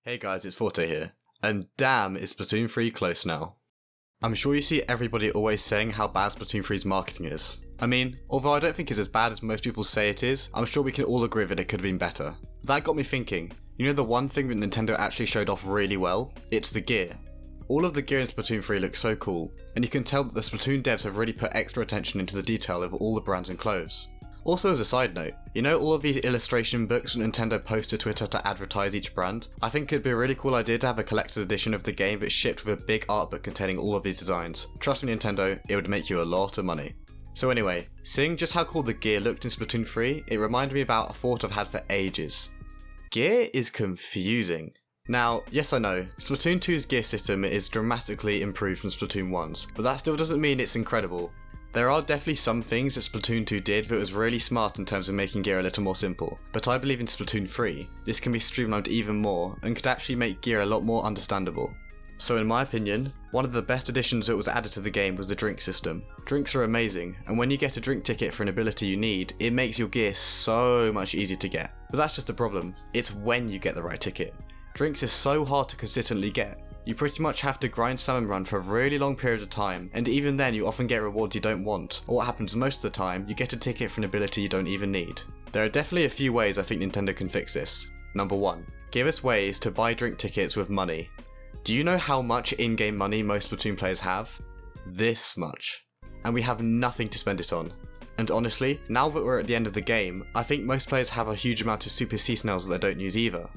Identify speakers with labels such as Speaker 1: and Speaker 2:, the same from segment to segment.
Speaker 1: Hey guys, it's Forte here, and damn is Splatoon 3 close now. I'm sure you see everybody always saying how bad Splatoon 3's marketing is. I mean, although I don't think it's as bad as most people say it is, I'm sure we can all agree that it could have been better. That got me thinking, you know the one thing that Nintendo actually showed off really well? It's the gear. All of the gear in Splatoon 3 looks so cool, and you can tell that the Splatoon devs have really put extra attention into the detail of all the brands and clothes. Also as a side note, you know all of these illustration books that Nintendo post to Twitter to advertise each brand? I think it'd be a really cool idea to have a collector's edition of the game that's shipped with a big art book containing all of these designs. Trust me Nintendo, it would make you a lot of money. So anyway, seeing just how cool the gear looked in Splatoon 3, it reminded me about a thought I've had for ages. Gear is confusing. Now, yes I know, Splatoon 2's gear system is dramatically improved from Splatoon 1's, but that still doesn't mean it's incredible. There are definitely some things that Splatoon 2 did that was really smart in terms of making gear a little more simple, but I believe in Splatoon 3, this can be streamlined even more and could actually make gear a lot more understandable. So in my opinion, one of the best additions that was added to the game was the drink system. Drinks are amazing, and when you get a drink ticket for an ability you need, it makes your gear so much easier to get. But that's just the problem, it's when you get the right ticket. Drinks is so hard to consistently get. You pretty much have to grind Salmon Run for a really long period of time, and even then you often get rewards you don't want, or what happens most of the time, you get a ticket for an ability you don't even need. There are definitely a few ways I think Nintendo can fix this. Number 1. Give us ways to buy drink tickets with money. Do you know how much in-game money most Splatoon players have? This much. And we have nothing to spend it on. And honestly, now that we're at the end of the game, I think most players have a huge amount of Super C-Snails that they don't use either.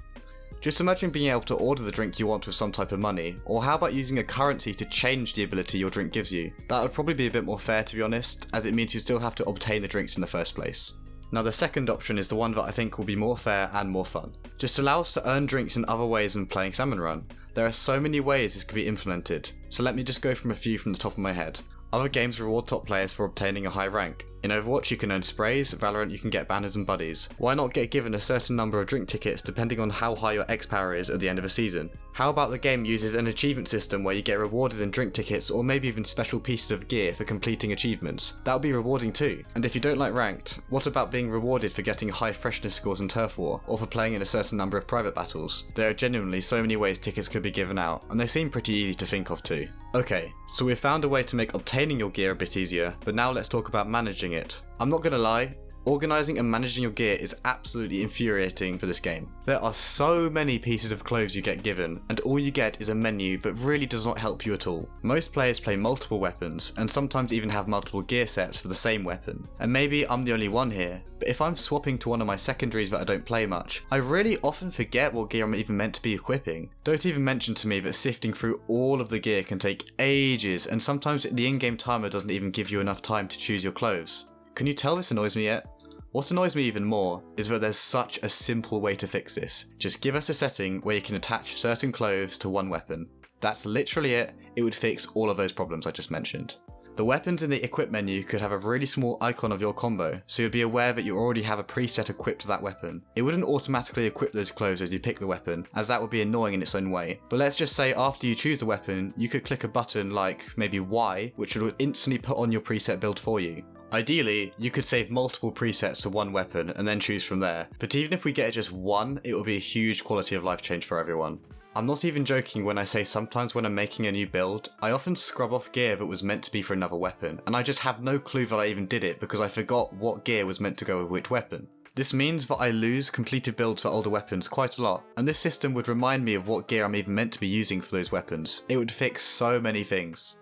Speaker 1: Just imagine being able to order the drink you want with some type of money, or how about using a currency to change the ability your drink gives you? That would probably be a bit more fair to be honest, as it means you still have to obtain the drinks in the first place. Now the second option is the one that I think will be more fair and more fun. Just allow us to earn drinks in other ways than playing Salmon Run. There are so many ways this could be implemented, so let me just go from a few from the top of my head. Other games reward top players for obtaining a high rank. In Overwatch you can earn sprays, Valorant you can get banners and buddies. Why not get given a certain number of drink tickets depending on how high your X power is at the end of a season? How about the game uses an achievement system where you get rewarded in drink tickets or maybe even special pieces of gear for completing achievements? That would be rewarding too. And if you don't like ranked, what about being rewarded for getting high freshness scores in Turf War, or for playing in a certain number of private battles? There are genuinely so many ways tickets could be given out, and they seem pretty easy to think of too. Okay, so we've found a way to make obtaining your gear a bit easier, but now let's talk about managing it. I'm not gonna lie, organising and managing your gear is absolutely infuriating for this game. There are so many pieces of clothes you get given, and all you get is a menu that really does not help you at all. Most players play multiple weapons, and sometimes even have multiple gear sets for the same weapon. And maybe I'm the only one here, but if I'm swapping to one of my secondaries that I don't play much, I really often forget what gear I'm even meant to be equipping. Don't even mention to me that sifting through all of the gear can take ages, and sometimes the in-game timer doesn't even give you enough time to choose your clothes. Can you tell this annoys me yet? What annoys me even more is that there's such a simple way to fix this. Just give us a setting where you can attach certain clothes to one weapon. That's literally it, it would fix all of those problems I just mentioned. The weapons in the equip menu could have a really small icon of your combo, so you'd be aware that you already have a preset equipped to that weapon. It wouldn't automatically equip those clothes as you pick the weapon, as that would be annoying in its own way. But let's just say after you choose the weapon, you could click a button like maybe Y, which would instantly put on your preset build for you. Ideally, you could save multiple presets to one weapon and then choose from there, but even if we get just one, it will be a huge quality of life change for everyone. I'm not even joking when I say sometimes when I'm making a new build, I often scrub off gear that was meant to be for another weapon, and I just have no clue that I even did it because I forgot what gear was meant to go with which weapon. This means that I lose completed builds for older weapons quite a lot, and this system would remind me of what gear I'm even meant to be using for those weapons. It would fix so many things.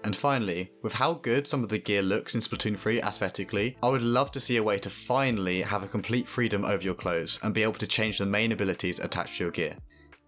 Speaker 1: And finally, with how good some of the gear looks in Splatoon 3 aesthetically, I would love to see a way to finally have a complete freedom over your clothes and be able to change the main abilities attached to your gear.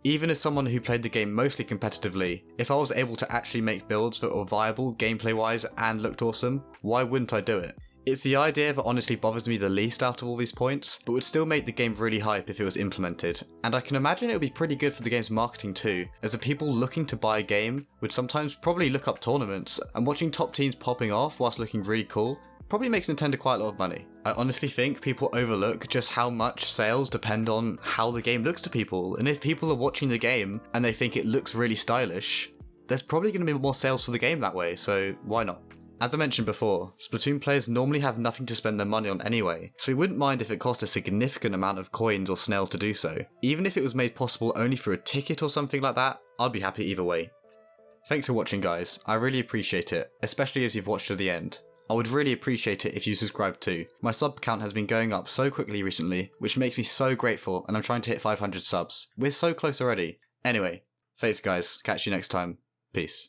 Speaker 1: Even as someone who played the game mostly competitively, if I was able to actually make builds that were viable gameplay wise and looked awesome, why wouldn't I do it? It's the idea that honestly bothers me the least out of all these points, but would still make the game really hype if it was implemented. And I can imagine it would be pretty good for the game's marketing too, as the people looking to buy a game would sometimes probably look up tournaments, and watching top teams popping off whilst looking really cool probably makes Nintendo quite a lot of money. I honestly think people overlook just how much sales depend on how the game looks to people, and if people are watching the game and they think it looks really stylish, there's probably going to be more sales for the game that way, so why not? As I mentioned before, Splatoon players normally have nothing to spend their money on anyway, so we wouldn't mind if it cost a significant amount of coins or snails to do so. Even if it was made possible only through a ticket or something like that, I'd be happy either way. Thanks for watching guys, I really appreciate it, especially as you've watched to the end. I would really appreciate it if you subscribe too. My sub count has been going up so quickly recently, which makes me so grateful, and I'm trying to hit 500 subs. We're so close already. Anyway, thanks guys, catch you next time. Peace.